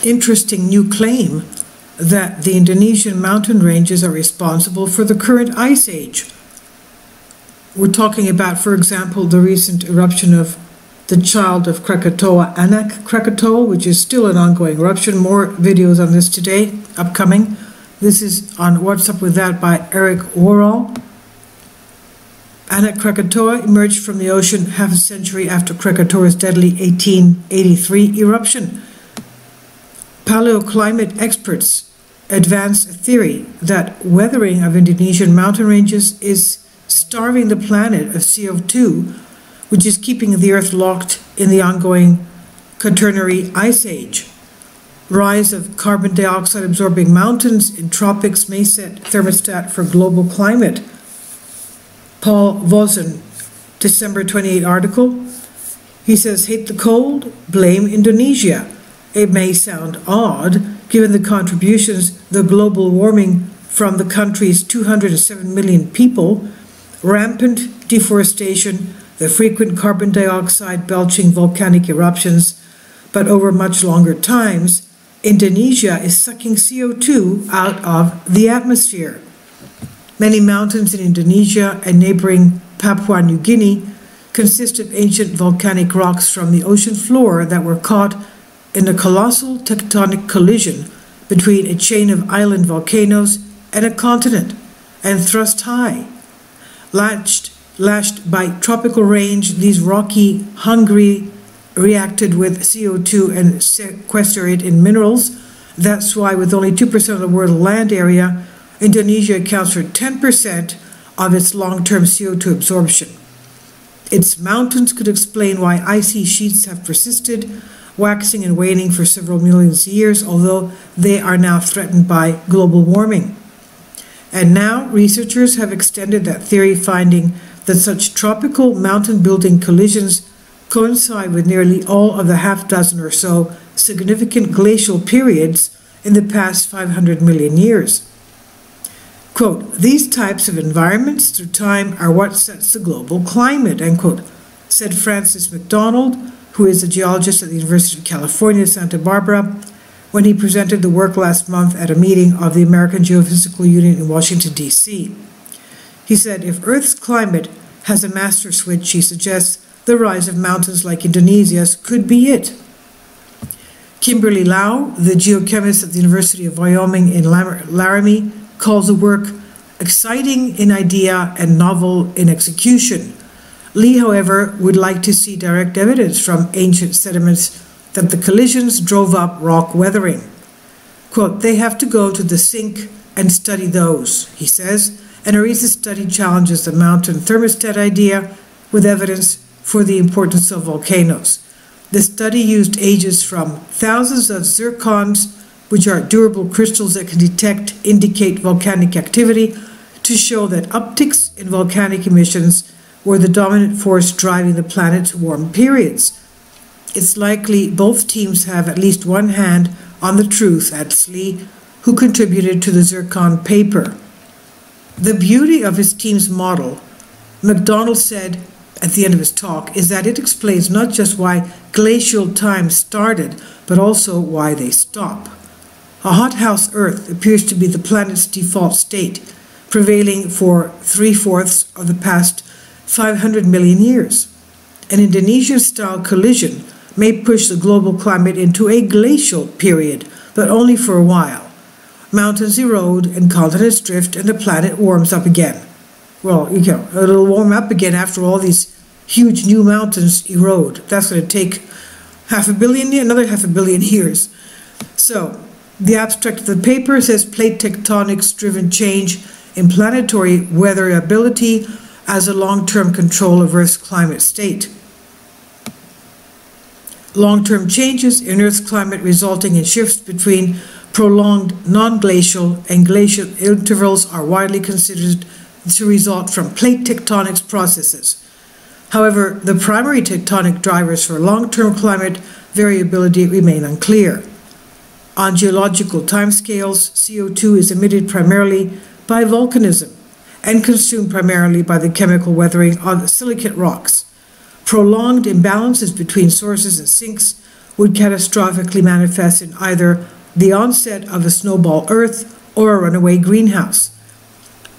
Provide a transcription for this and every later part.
interesting new claim that the Indonesian mountain ranges are responsible for the current ice age. We're talking about, for example, the recent eruption of the child of Krakatoa, Anak Krakatoa, which is still an ongoing eruption. More videos on this today, upcoming. This is on What's Up With That by Eric Worrall. Anak Krakatoa emerged from the ocean half a century after Krakatoa's deadly 1883 eruption. Paleoclimate experts advance a theory that weathering of Indonesian mountain ranges is starving the planet of CO2, which is keeping the Earth locked in the ongoing Quaternary Ice Age. Rise of carbon dioxide absorbing mountains in tropics may set thermostat for global climate. Paul Vossen, December 28 article. He says, hate the cold, blame Indonesia. It may sound odd, given the contributions the global warming from the country's 207 million people, rampant deforestation, the frequent carbon dioxide belching volcanic eruptions, but over much longer times, Indonesia is sucking CO2 out of the atmosphere. Many mountains in Indonesia and neighboring Papua New Guinea consist of ancient volcanic rocks from the ocean floor that were caught in a colossal tectonic collision between a chain of island volcanoes and a continent, and thrust high. Lashed by tropical range, these rocky hungry reacted with CO2 and sequester it in minerals. That's why, with only 2% of the world land area, Indonesia accounts for 10% of its long-term CO2 absorption. Its mountains could explain why icy sheets have persisted, waxing and waning for several millions of years, although they are now threatened by global warming. And now researchers have extended that theory, finding that such tropical mountain-building collisions coincide with nearly all of the half-dozen or so significant glacial periods in the past 500 million years. Quote, these types of environments through time are what sets the global climate, end quote, said Francis McDonald, who is a geologist at the University of California, Santa Barbara, when he presented the work last month at a meeting of the American Geophysical Union in Washington, D.C. He said, if Earth's climate has a master switch, he suggests the rise of mountains like Indonesia's could be it. Kimberly Lau, the geochemist at the University of Wyoming in Laramie, calls the work exciting in idea and novel in execution. Lee, however, would like to see direct evidence from ancient sediments that the collisions drove up rock weathering. Quote, they have to go to the sink and study those, he says, and a recent study challenges the mountain thermostat idea with evidence for the importance of volcanoes. The study used ages from thousands of zircons, which are durable crystals that can indicate volcanic activity, to show that upticks in volcanic emissions were the dominant force driving the planet's warm periods. It's likely both teams have at least one hand on the truth, adds Lee, who contributed to the zircon paper. The beauty of his team's model, McDonald said at the end of his talk, is that it explains not just why glacial times started, but also why they stop. A hothouse Earth appears to be the planet's default state, prevailing for 3/4 of the past 500 million years. An Indonesian-style collision may push the global climate into a glacial period, but only for a while. Mountains erode and continents drift and the planet warms up again. Well, it'll warm up again after all these huge new mountains erode. That's going to take another half a billion years. So, the abstract of the paper says plate tectonics-driven change in planetary weatherability as a long-term control of Earth's climate state. Long-term changes in Earth's climate resulting in shifts between prolonged non-glacial and glacial intervals are widely considered to result from plate tectonics processes. However, the primary tectonic drivers for long-term climate variability remain unclear. On geological timescales, CO2 is emitted primarily by volcanism and consumed primarily by the chemical weathering of silicate rocks. Prolonged imbalances between sources and sinks would catastrophically manifest in either the onset of a snowball Earth or a runaway greenhouse.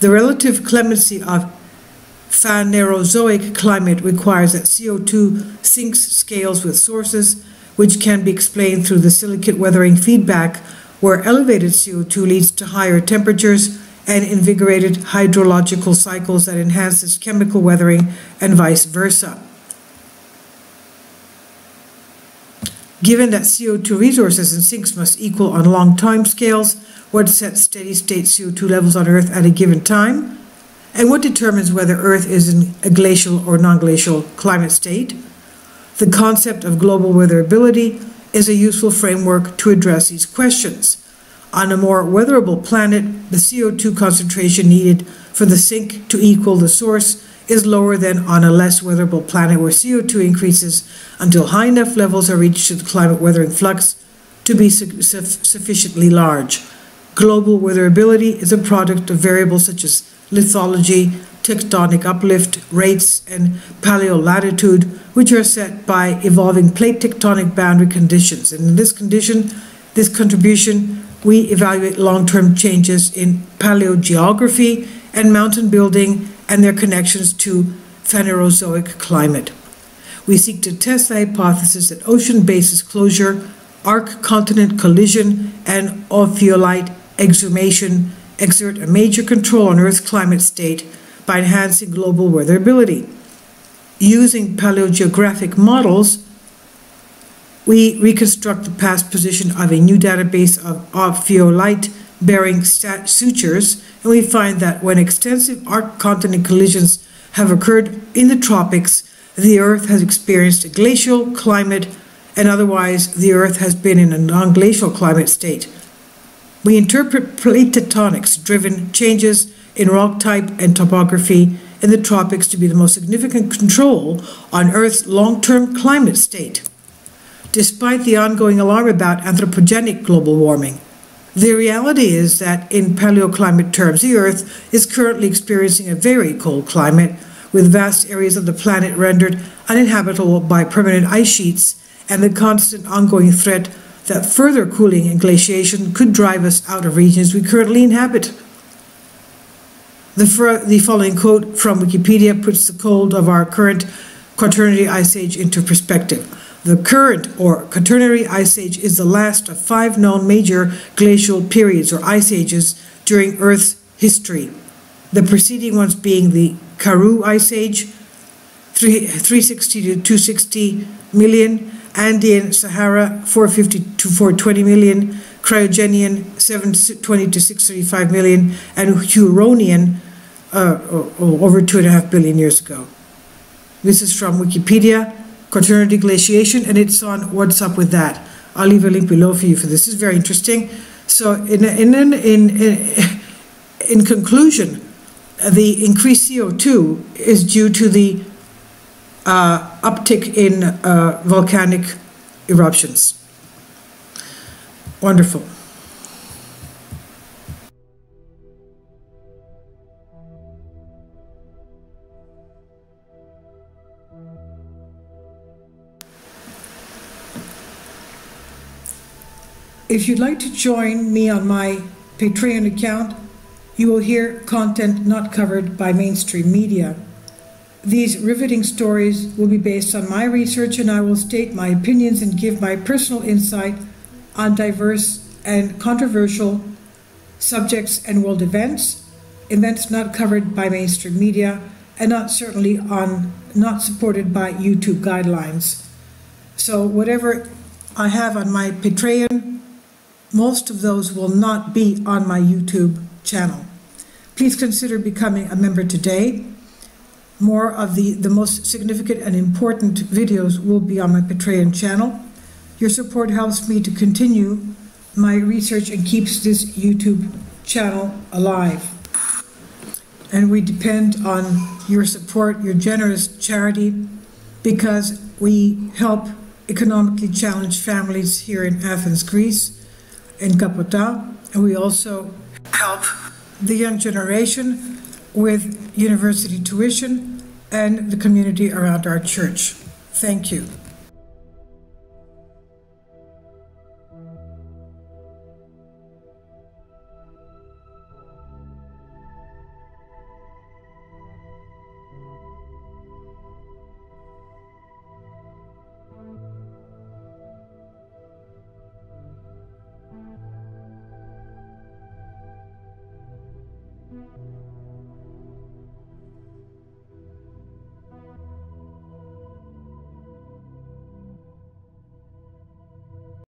The relative clemency of Phanerozoic climate requires that CO2 sinks scales with sources, which can be explained through the silicate weathering feedback, where elevated CO2 leads to higher temperatures and invigorated hydrological cycles that enhances chemical weathering and vice versa. Given that CO2 resources and sinks must equal on long time scales, what sets steady-state CO2 levels on Earth at a given time? And what determines whether Earth is in a glacial or non-glacial climate state? The concept of global weatherability is a useful framework to address these questions. On a more weatherable planet, the CO2 concentration needed for the sink to equal the source is lower than on a less weatherable planet, where CO2 increases until high enough levels are reached to the climate weathering flux to be sufficiently large. Global weatherability is a product of variables such as lithology, tectonic uplift rates, and paleolatitude, which are set by evolving plate tectonic boundary conditions. And in this contribution, we evaluate long-term changes in paleogeography and mountain building and their connections to Phanerozoic climate. We seek to test the hypothesis that ocean basin closure, arc-continent collision, and ophiolite exhumation exert a major control on Earth's climate state by enhancing global weatherability. Using paleogeographic models, we reconstruct the past position of a new database of ophiolite-bearing sutures, and we find that when extensive arc-continent collisions have occurred in the tropics, the Earth has experienced a glacial climate, and otherwise the Earth has been in a non-glacial climate state. We interpret plate tectonics-driven changes in rock type and topography in the tropics to be the most significant control on Earth's long-term climate state. Despite the ongoing alarm about anthropogenic global warming, the reality is that in paleoclimate terms, the Earth is currently experiencing a very cold climate, with vast areas of the planet rendered uninhabitable by permanent ice sheets and the constant ongoing threat that further cooling and glaciation could drive us out of regions we currently inhabit. The following quote from Wikipedia puts the cold of our current Quaternary Ice Age into perspective. The current, or Quaternary Ice Age, is the last of 5 known major glacial periods, or ice ages, during Earth's history. The preceding ones being the Karoo Ice Age, 360 to 260 million, Andean Sahara, 450 to 420 million, Cryogenian, 720 to 635 million, and Huronian, over 2.5 billion years ago. This is from Wikipedia, Quaternary glaciation, and it's on What's Up With That. I'll leave a link below for you for this. This is very interesting. So in conclusion, the increased CO2 is due to the uptick in volcanic eruptions. Wonderful. If you'd like to join me on my Patreon account, you will hear content not covered by mainstream media. These riveting stories will be based on my research, and I will state my opinions and give my personal insight on diverse and controversial subjects and world events not covered by mainstream media, and not supported by YouTube guidelines. So whatever I have on my Patreon, most of those will not be on my YouTube channel. Please consider becoming a member today. More of the most significant and important videos will be on my Patreon channel. Your support helps me to continue my research and keeps this YouTube channel alive. And we depend on your support, your generous charity, because we help economically challenged families here in Athens, Greece, in Kapota, and we also help the young generation with university tuition and the community around our church. Thank you.